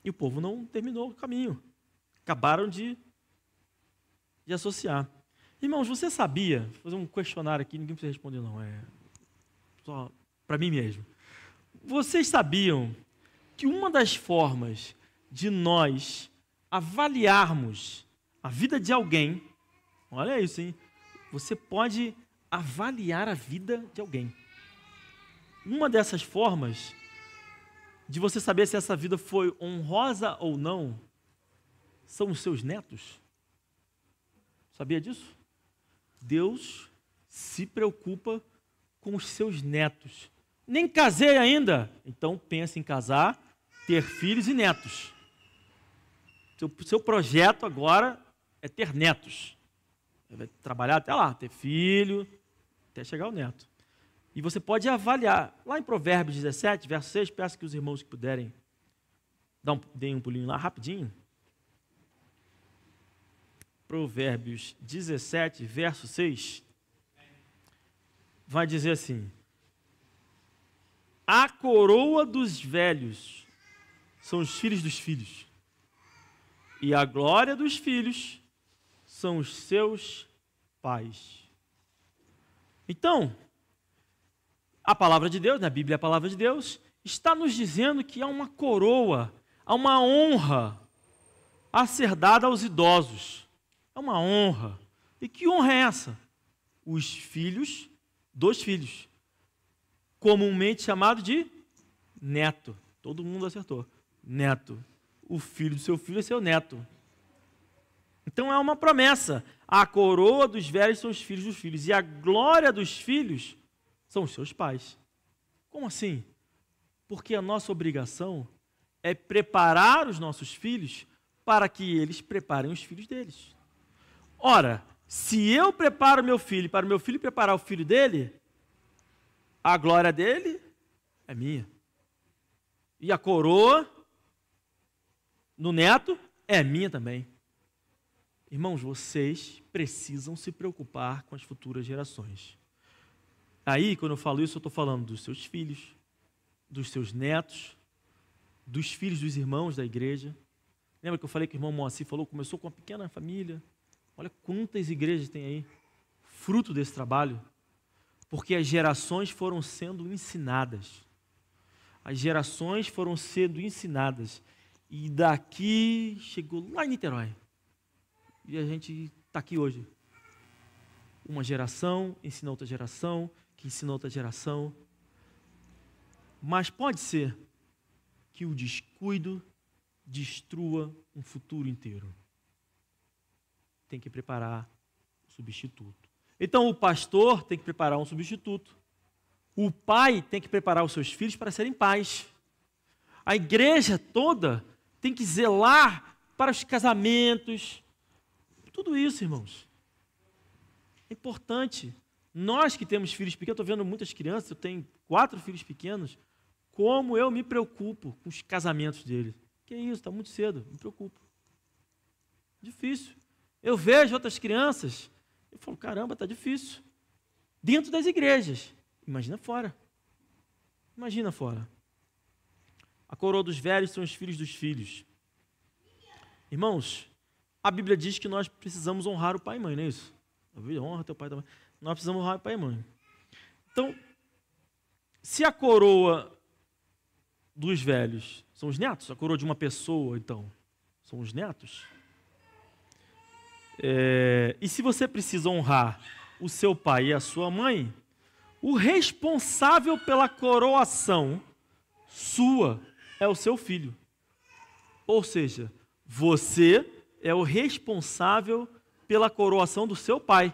E o povo não terminou o caminho. Acabaram de associar. Irmãos, você sabia, vou fazer um questionário aqui, ninguém precisa responder não, é só para mim mesmo. Vocês sabiam que uma das formas de nós avaliarmos a vida de alguém, olha isso, hein? Você pode avaliar a vida de alguém. Uma dessas formas de você saber se essa vida foi honrosa ou não são os seus netos. Sabia disso? Deus se preocupa com os seus netos. Nem casei ainda, então pense em casar, ter filhos e netos. Seu projeto agora é ter netos. Você vai trabalhar até lá, ter filho, até chegar ao neto. E você pode avaliar. Lá em Provérbios 17, verso 6, peço que os irmãos que puderem deem um pulinho lá rapidinho. Provérbios 17, verso 6, vai dizer assim: a coroa dos velhos são os filhos dos filhos, e a glória dos filhos são os seus pais. Então, a palavra de Deus, na Bíblia a palavra de Deus, está nos dizendo que há uma coroa, há uma honra a ser dada aos idosos. É uma honra. E que honra é essa? Os filhos dos filhos. Comumente chamado de neto. Todo mundo acertou. Neto. O filho do seu filho é seu neto. Então é uma promessa. A coroa dos velhos são os filhos dos filhos. E a glória dos filhos são os seus pais. Como assim? Porque a nossa obrigação é preparar os nossos filhos para que eles preparem os filhos deles. Ora, se eu preparo meu filho para o meu filho preparar o filho dele, a glória dele é minha. E a coroa no neto é minha também. Irmãos, vocês precisam se preocupar com as futuras gerações. Aí, quando eu falo isso, eu estou falando dos seus filhos, dos seus netos, dos filhos dos irmãos da igreja. Lembra que eu falei que o irmão Moacir falou, começou com uma pequena família. Olha quantas igrejas tem aí, fruto desse trabalho. Porque as gerações foram sendo ensinadas. As gerações foram sendo ensinadas. E daqui chegou lá em Niterói. E a gente está aqui hoje. Uma geração ensina outra geração, que ensina outra geração. Mas pode ser que o descuido destrua um futuro inteiro. Tem que preparar o substituto. Então o pastor tem que preparar um substituto. O pai tem que preparar os seus filhos para serem pais. A igreja toda tem que zelar para os casamentos. Tudo isso, irmãos. É importante. Nós que temos filhos pequenos, eu estou vendo muitas crianças, eu tenho 4 filhos pequenos, como eu me preocupo com os casamentos deles. Que isso, está muito cedo, me preocupo. Difícil. Eu vejo outras crianças, eu falo, caramba, está difícil. Dentro das igrejas. Imagina fora. Imagina fora. A coroa dos velhos são os filhos dos filhos. Irmãos, a Bíblia diz que nós precisamos honrar o pai e mãe, não é isso? Honra teu pai e tua mãe. Nós precisamos honrar o pai e mãe. Então, se a coroa dos velhos são os netos, a coroa de uma pessoa, então, são os netos. E se você precisa honrar o seu pai e a sua mãe, o responsável pela coroação sua é o seu filho. Ou seja, você é o responsável pela coroação do seu pai.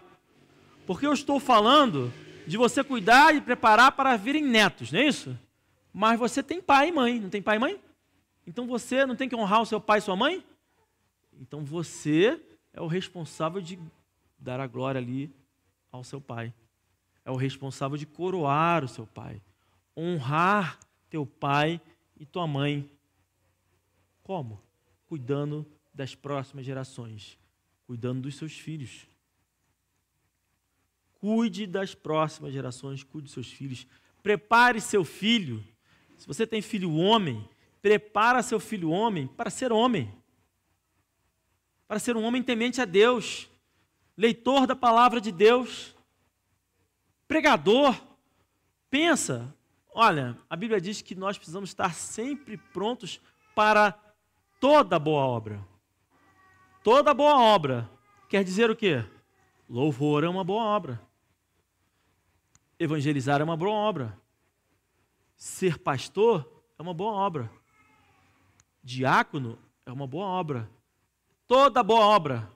Porque eu estou falando de você cuidar e preparar para virem netos, não é isso? Mas você tem pai e mãe, não tem pai e mãe? Então você não tem que honrar o seu pai e sua mãe? Então você é o responsável de dar a glória ali ao seu pai. É o responsável de coroar o seu pai. Honrar teu pai e tua mãe. Como? Cuidando das próximas gerações. Cuidando dos seus filhos. Cuide das próximas gerações, cuide dos seus filhos. Prepare seu filho. Se você tem filho homem, prepara seu filho homem para ser homem. Para ser um homem temente a Deus, leitor da palavra de Deus, pregador. Pensa, olha, a Bíblia diz que nós precisamos estar sempre prontos para toda boa obra. toda boa obra quer dizer o quê? Louvor é uma boa obra. Evangelizar é uma boa obra. Ser pastor é uma boa obra. Diácono é uma boa obra. Toda boa obra.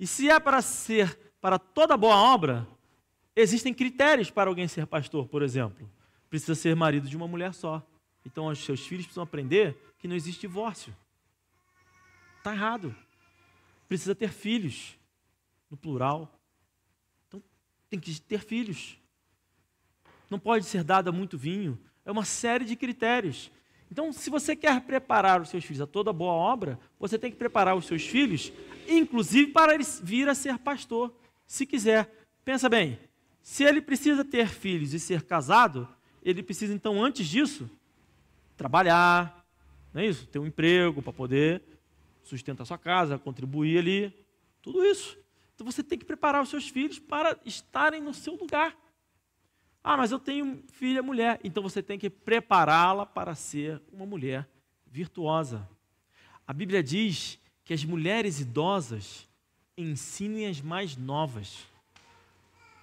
E se é para ser para toda boa obra, existem critérios para alguém ser pastor, por exemplo. Precisa ser marido de uma mulher só. Então, os seus filhos precisam aprender que não existe divórcio. Está errado. Precisa ter filhos, no plural. Então, tem que ter filhos. Não pode ser dado muito vinho. É uma série de critérios. Então, se você quer preparar os seus filhos a toda boa obra, você tem que preparar os seus filhos, inclusive para eles vir a ser pastor, se quiser. Pensa bem, se ele precisa ter filhos e ser casado, ele precisa, então, antes disso, trabalhar, não é isso? Ter um emprego para poder sustentar sua casa, contribuir ali, tudo isso. Então, você tem que preparar os seus filhos para estarem no seu lugar. Ah, mas eu tenho filha mulher. Então você tem que prepará-la para ser uma mulher virtuosa. A Bíblia diz que as mulheres idosas ensinem as mais novas.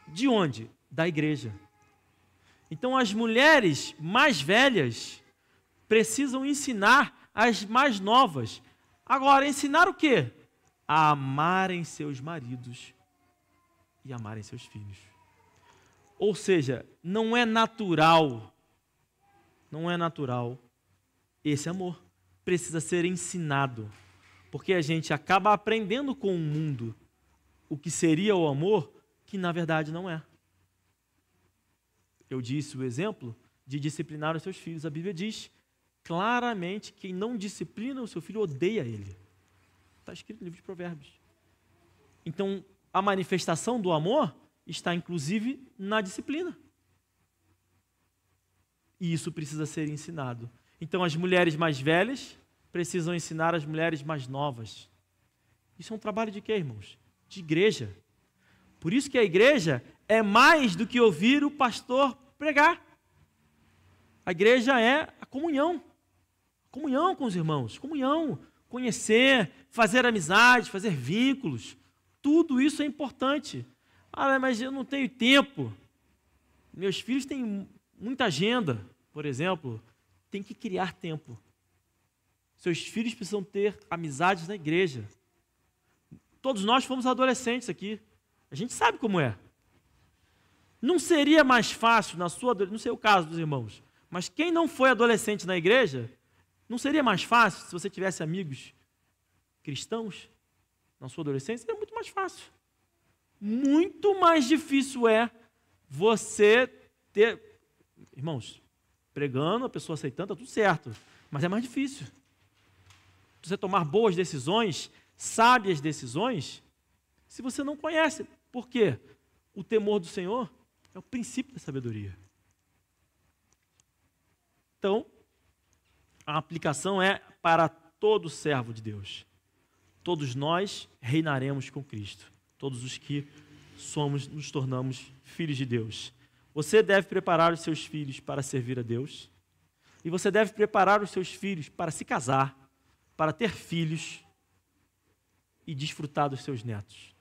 De onde? Da igreja. Então as mulheres mais velhas precisam ensinar as mais novas. Agora, ensinar o quê? A amarem seus maridos e amarem seus filhos. Ou seja, não é natural esse amor. Precisa ser ensinado. Porque a gente acaba aprendendo com o mundo o que seria o amor, que na verdade não é. Eu disse o exemplo de disciplinar os seus filhos. A Bíblia diz claramente que quem não disciplina o seu filho odeia ele. Está escrito no livro de Provérbios. Então, a manifestação do amor está, inclusive, na disciplina. E isso precisa ser ensinado. Então, as mulheres mais velhas precisam ensinar as mulheres mais novas. Isso é um trabalho de quê, irmãos? De igreja. Por isso que a igreja é mais do que ouvir o pastor pregar. A igreja é a comunhão. Comunhão com os irmãos. Comunhão. Conhecer, fazer amizade, fazer vínculos. Tudo isso é importante. Ah, mas eu não tenho tempo. Meus filhos têm muita agenda, por exemplo. Tem que criar tempo. Seus filhos precisam ter amizades na igreja. Todos nós fomos adolescentes aqui. A gente sabe como é. Não seria mais fácil, não sei o caso dos irmãos, mas quem não foi adolescente na igreja, não seria mais fácil se você tivesse amigos cristãos na sua adolescência? Seria muito mais fácil. Muito mais difícil é você ter... Irmãos, pregando, a pessoa aceitando, está tudo certo, mas é mais difícil. Você tomar boas decisões, sábias decisões, se você não conhece. Por quê? O temor do Senhor é o princípio da sabedoria. Então, a aplicação é para todo servo de Deus. Todos nós reinaremos com Cristo. Todos os que nos tornamos filhos de Deus. Você deve preparar os seus filhos para servir a Deus. E você deve preparar os seus filhos para se casar, para ter filhos e desfrutar dos seus netos.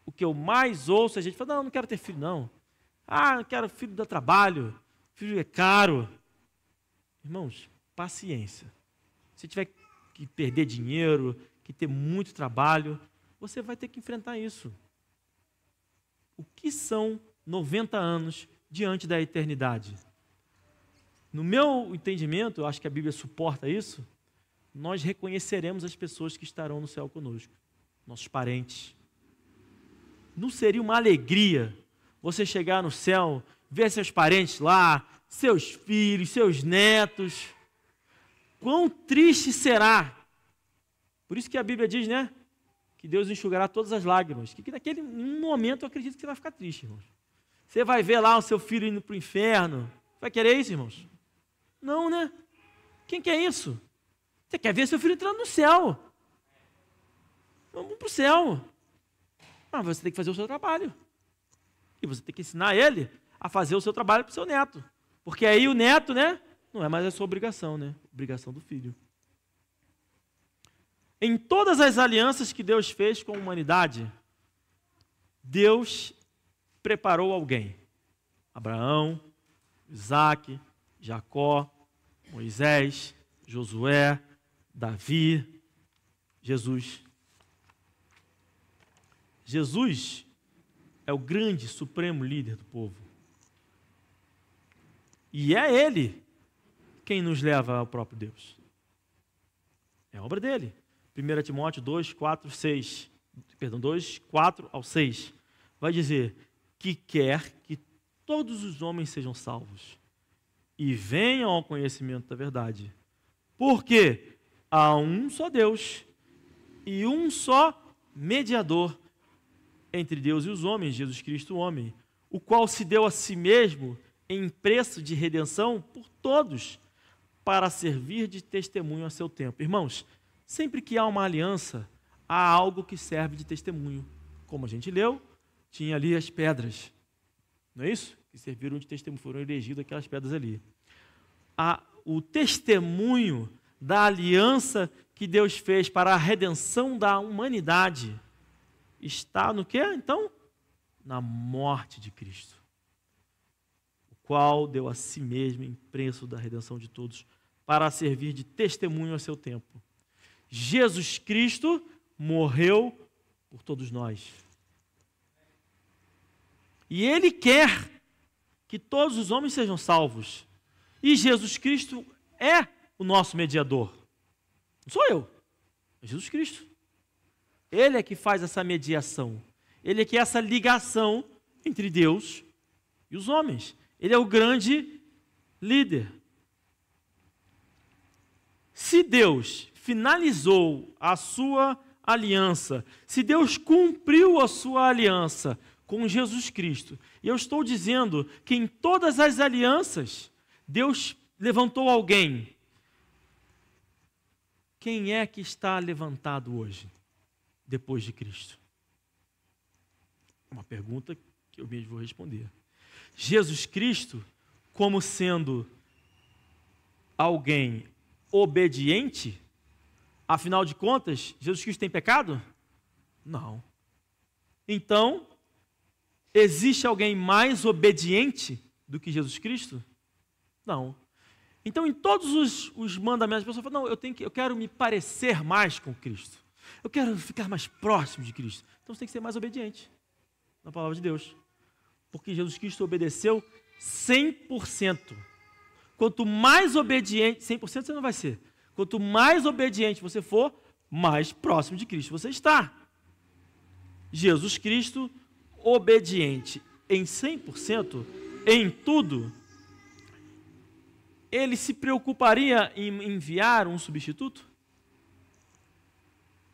O que eu mais ouço, a gente fala, não quero ter filho, não. Não quero filho, dá trabalho, filho é caro. Irmãos, paciência. Se tiver que perder dinheiro, que ter muito trabalho, você vai ter que enfrentar isso. O que são 90 anos diante da eternidade? No meu entendimento, eu acho que a Bíblia suporta isso, nós reconheceremos as pessoas que estarão no céu conosco, nossos parentes. Não seria uma alegria você chegar no céu, ver seus parentes lá, seus filhos, seus netos? Quão triste será! Por isso que a Bíblia diz, né? Que Deus enxugará todas as lágrimas. Que naquele momento eu acredito que você vai ficar triste, irmãos. Você vai ver lá o seu filho indo para o inferno. Vai querer isso, irmãos? Não, né? Quem quer isso? Você quer ver seu filho entrando no céu. Vamos para o céu. Mas você tem que fazer o seu trabalho. E você tem que ensinar ele a fazer o seu trabalho para o seu neto. Porque aí o neto, né? Não é mais a sua obrigação, né? Obrigação do filho. Em todas as alianças que Deus fez com a humanidade, Deus preparou alguém. Abraão, Isaac, Jacó, Moisés, Josué, Davi, Jesus. Jesus é o grande, supremo líder do povo. E é Ele quem nos leva ao próprio Deus. É obra dele. 1 Timóteo 2, 4 ao 6. Vai dizer que quer que todos os homens sejam salvos e venham ao conhecimento da verdade. Porque há um só Deus e um só mediador entre Deus e os homens, Jesus Cristo, o homem, o qual se deu a si mesmo em preço de redenção por todos, para servir de testemunho a seu tempo. Irmãos, sempre que há uma aliança, há algo que serve de testemunho. Como a gente leu, tinha ali as pedras, não é isso? Que serviram de testemunho, foram erigidas aquelas pedras ali. O testemunho da aliança que Deus fez para a redenção da humanidade está no quê, então? Na morte de Cristo, o qual deu a si mesmo em preço da redenção de todos, para servir de testemunho a seu tempo. Jesus Cristo morreu por todos nós. E Ele quer que todos os homens sejam salvos. E Jesus Cristo é o nosso mediador. Não sou eu, é Jesus Cristo. Ele é que faz essa mediação. Ele é que é essa ligação entre Deus e os homens. Ele é o grande líder. Se Deus finalizou a sua aliança, se Deus cumpriu a sua aliança com Jesus Cristo, e eu estou dizendo que em todas as alianças, Deus levantou alguém. Quem é que está levantado hoje, depois de Cristo? É uma pergunta que eu mesmo vou responder. Jesus Cristo, como sendo alguém obediente, afinal de contas, Jesus Cristo tem pecado? Não. Então, existe alguém mais obediente do que Jesus Cristo? Não. Então, em todos os mandamentos, a pessoa fala, não, eu quero me parecer mais com Cristo. Eu quero ficar mais próximo de Cristo. Então, você tem que ser mais obediente na palavra de Deus. Porque Jesus Cristo obedeceu 100%. Quanto mais obediente, 100% você não vai ser. Quanto mais obediente você for, mais próximo de Cristo você está. Jesus Cristo, obediente em 100%, em tudo, Ele se preocuparia em enviar um substituto?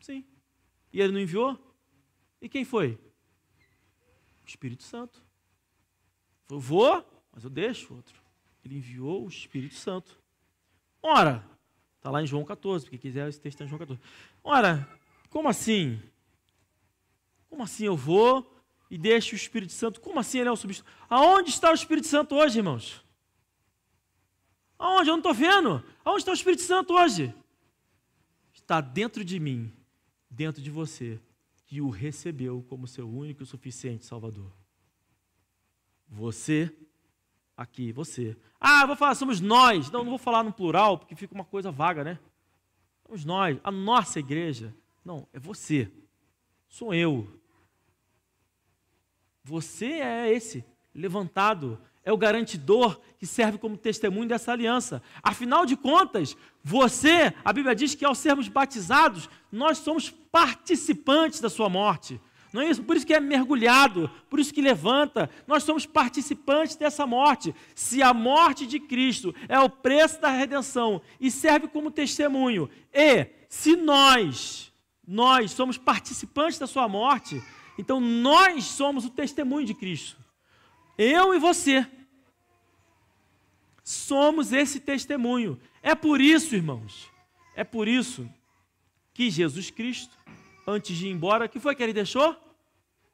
Sim. E Ele não enviou? E quem foi? O Espírito Santo. Eu vou, mas eu deixo outro. Ele enviou o Espírito Santo. Ora, está lá em João 14, porque quiser esse texto está em João 14. Ora, como assim? Como assim eu vou e deixo o Espírito Santo? Como assim ele é o substituto? Aonde está o Espírito Santo hoje, irmãos? Aonde? Eu não estou vendo. Aonde está o Espírito Santo hoje? Está dentro de mim, dentro de você, que o recebeu como seu único e suficiente Salvador. Você, aqui, você. Eu vou falar, somos nós. Não vou falar no plural, porque fica uma coisa vaga, né? Somos nós, a nossa igreja. Não, é você. Sou eu. Você é esse, levantado. É o garantidor que serve como testemunho dessa aliança. Afinal de contas, você, a Bíblia diz que ao sermos batizados, nós somos participantes da sua morte. Não é isso? Por isso que é mergulhado, por isso que levanta. Nós somos participantes dessa morte. Se a morte de Cristo é o preço da redenção e serve como testemunho, e se nós somos participantes da sua morte, então nós somos o testemunho de Cristo. Eu e você somos esse testemunho. É por isso, irmãos, é por isso que Jesus Cristo, antes de ir embora, o que foi que ele deixou?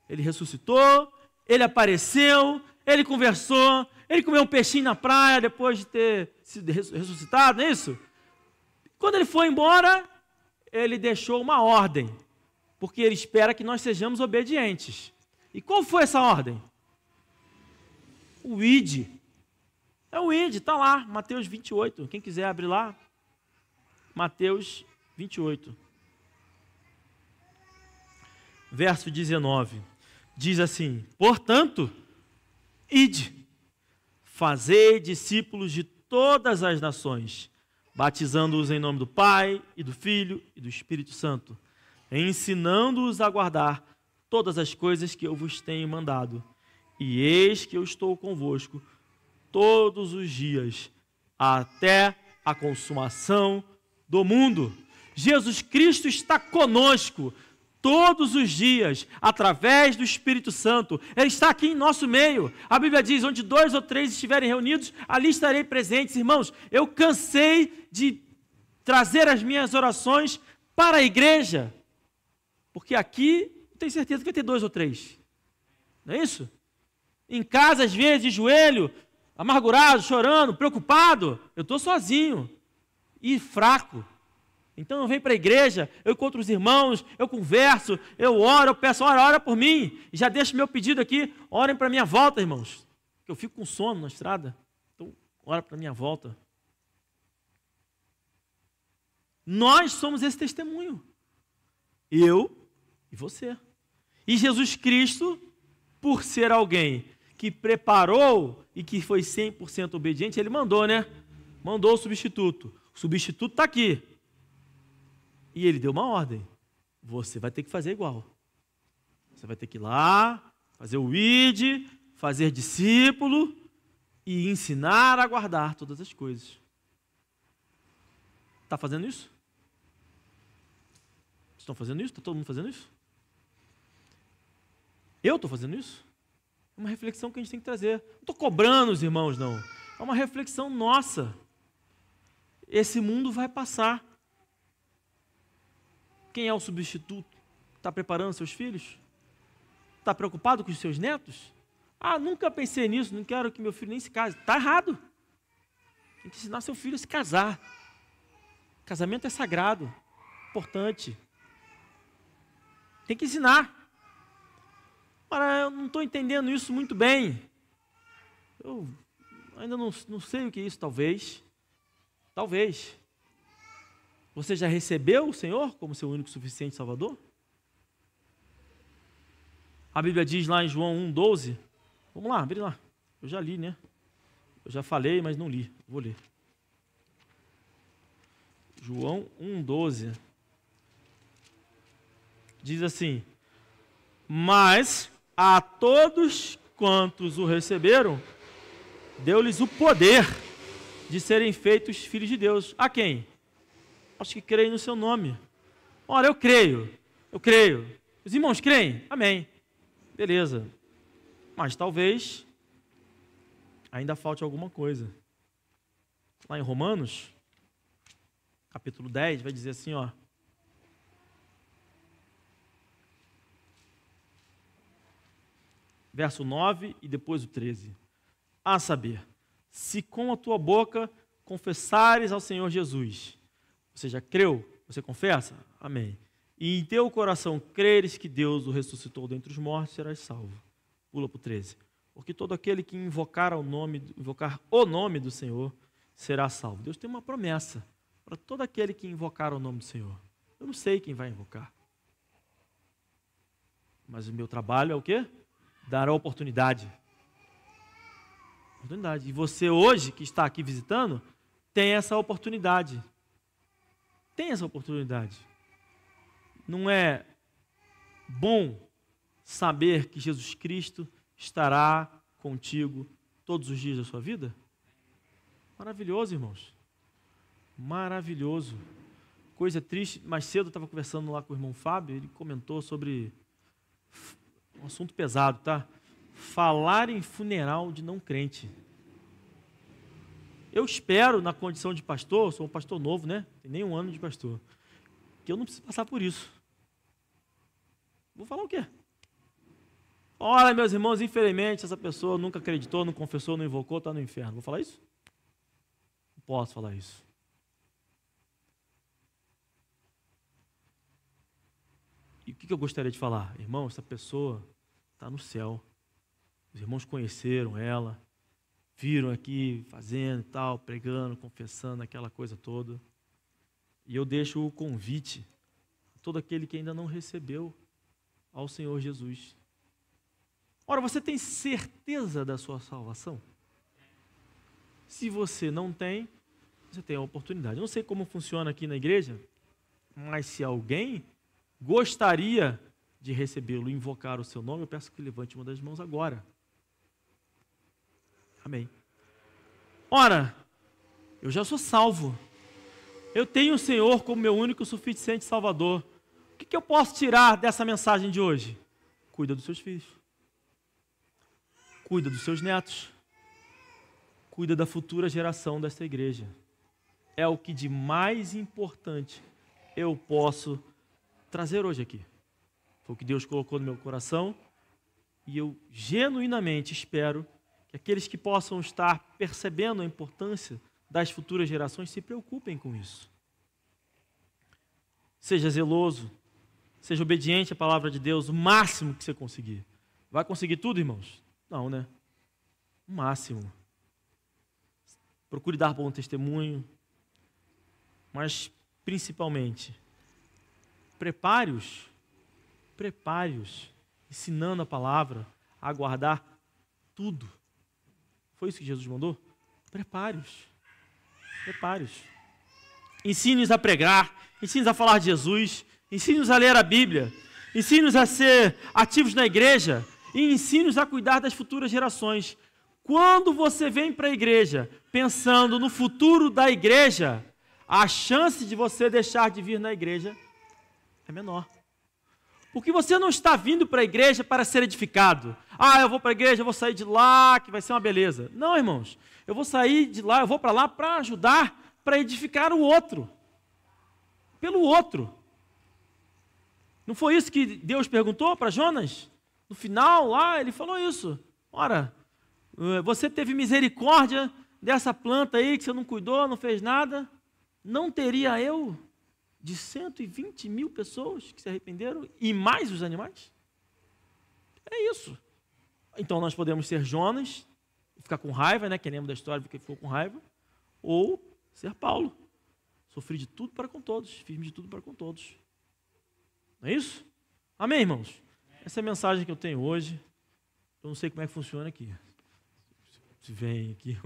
Ele ressuscitou, ele apareceu, ele conversou, ele comeu um peixinho na praia depois de ter sido ressuscitado, não é isso? Quando ele foi embora, ele deixou uma ordem, porque ele espera que nós sejamos obedientes. E qual foi essa ordem? O ide. É o ide, está lá, Mateus 28. Quem quiser abrir lá, Mateus 28. Verso 19. Diz assim: portanto, ide, fazei discípulos de todas as nações, batizando-os em nome do Pai, e do Filho, e do Espírito Santo, ensinando-os a guardar todas as coisas que eu vos tenho mandado. E eis que eu estou convosco todos os dias, até a consumação do mundo. Jesus Cristo está conosco todos os dias, através do Espírito Santo. Ele está aqui em nosso meio. A Bíblia diz, onde 2 ou 3 estiverem reunidos, ali estarei presente. Irmãos, eu cansei de trazer as minhas orações para a igreja, porque aqui, tenho certeza que vai ter 2 ou 3. Não é isso? Em casa, às vezes, de joelho, amargurado, chorando, preocupado, eu estou sozinho e fraco. Então eu venho para a igreja, eu encontro os irmãos, eu converso, eu oro, eu peço, ora por mim. E já deixo meu pedido aqui, orem para a minha volta, irmãos. Eu fico com sono na estrada, então ora para a minha volta. Nós somos esse testemunho. Eu e você. E Jesus Cristo, por ser alguém que preparou e que foi 100% obediente, ele mandou, né? Mandou o substituto. O substituto está aqui. E ele deu uma ordem. Você vai ter que fazer igual. Você vai ter que ir lá, fazer o ID, fazer discípulo e ensinar a guardar todas as coisas. Está fazendo isso? Estão fazendo isso? Está todo mundo fazendo isso? Eu estou fazendo isso? É uma reflexão que a gente tem que trazer. Não estou cobrando os irmãos, não. É uma reflexão nossa. Esse mundo vai passar. Quem é o substituto? Está preparando seus filhos? Está preocupado com os seus netos? Ah, nunca pensei nisso, não quero que meu filho nem se case. Está errado. Tem que ensinar seu filho a se casar. Casamento é sagrado, importante. Tem que ensinar. Ora, eu não estou entendendo isso muito bem. Eu ainda não sei o que é isso, talvez. Talvez. Você já recebeu o Senhor como seu único e suficiente Salvador? A Bíblia diz lá em João 1,12. Vamos lá, abre lá. Eu já li, né? Eu já falei, mas não li. Vou ler. João 1,12. Diz assim: mas a todos quantos o receberam, deu-lhes o poder de serem feitos filhos de Deus. A quem? Aos que creem no seu nome. Ora, eu creio. Os irmãos creem? Amém. Beleza. Mas talvez ainda falte alguma coisa. Lá em Romanos, capítulo 10, vai dizer assim, ó. Verso 9 e depois o 13. A saber, se com a tua boca confessares ao Senhor Jesus, você já creu? Você confessa? Amém. E em teu coração creres que Deus o ressuscitou dentre os mortos, serás salvo. Pula para o 13. Porque todo aquele que invocar o nome do Senhor será salvo. Deus tem uma promessa para todo aquele que invocar o nome do Senhor. Eu não sei quem vai invocar. Mas o meu trabalho é o quê? Dar a oportunidade. E você hoje, que está aqui visitando, tem essa oportunidade. Tem essa oportunidade. Não é bom saber que Jesus Cristo estará contigo todos os dias da sua vida? Maravilhoso, irmãos. Maravilhoso. Coisa triste, mais cedo eu estava conversando lá com o irmão Fábio, ele comentou sobre um assunto pesado, tá? Falar em funeral de não crente. Eu espero, na condição de pastor, sou um pastor novo, né? Tem nem um ano de pastor, que eu não preciso passar por isso. Vou falar o quê? Olha, meus irmãos, infelizmente, essa pessoa nunca acreditou, não confessou, não invocou, está no inferno. Vou falar isso? Não posso falar isso. que eu gostaria de falar? Irmão, essa pessoa está no céu. Os irmãos conheceram ela, viram aqui fazendo e tal, pregando, confessando, aquela coisa toda. E eu deixo o convite a todo aquele que ainda não recebeu ao Senhor Jesus. Ora, você tem certeza da sua salvação? Se você não tem, você tem a oportunidade. Eu não sei como funciona aqui na igreja, mas se alguém gostaria de recebê-lo e invocar o seu nome, eu peço que levante uma das mãos agora. Amém. Ora, eu já sou salvo. Eu tenho o Senhor como meu único e suficiente Salvador. O que eu posso tirar dessa mensagem de hoje? Cuida dos seus filhos. Cuida dos seus netos. Cuida da futura geração desta igreja. É o que de mais importante eu posso trazer hoje aqui. Foi o que Deus colocou no meu coração e eu genuinamente espero que aqueles que possam estar percebendo a importância das futuras gerações se preocupem com isso. Seja zeloso, seja obediente à palavra de Deus o máximo que você conseguir. Vai conseguir tudo, irmãos? Não, né? O máximo. Procure dar bom testemunho, mas principalmente, prepare-os, ensinando a palavra, a guardar tudo. Foi isso que Jesus mandou? Prepare-os. Ensine-os a pregar, ensine-os a falar de Jesus, ensine-os a ler a Bíblia, ensine-os a ser ativos na igreja e ensine-os a cuidar das futuras gerações. Quando você vem para a igreja pensando no futuro da igreja, a chance de você deixar de vir na igreja é menor. Porque você não está vindo para a igreja para ser edificado. Eu vou para a igreja, eu vou sair de lá, que vai ser uma beleza. Não, irmãos, eu vou sair de lá, eu vou para lá para ajudar, para edificar o outro. Pelo outro. Não foi isso que Deus perguntou para Jonas? No final, lá, ele falou isso. Ora, você teve misericórdia dessa planta aí, que você não cuidou, não fez nada. Não teria eu de 120 mil pessoas que se arrependeram e mais os animais? É isso. Então nós podemos ser Jonas, ficar com raiva, né? Quem lembra da história porque ficou com raiva, ou ser Paulo. Sofri de tudo para com todos, firme de tudo para com todos. Não é isso? Amém, irmãos? Essa é a mensagem que eu tenho hoje. Eu não sei como é que funciona aqui. Se vem aqui...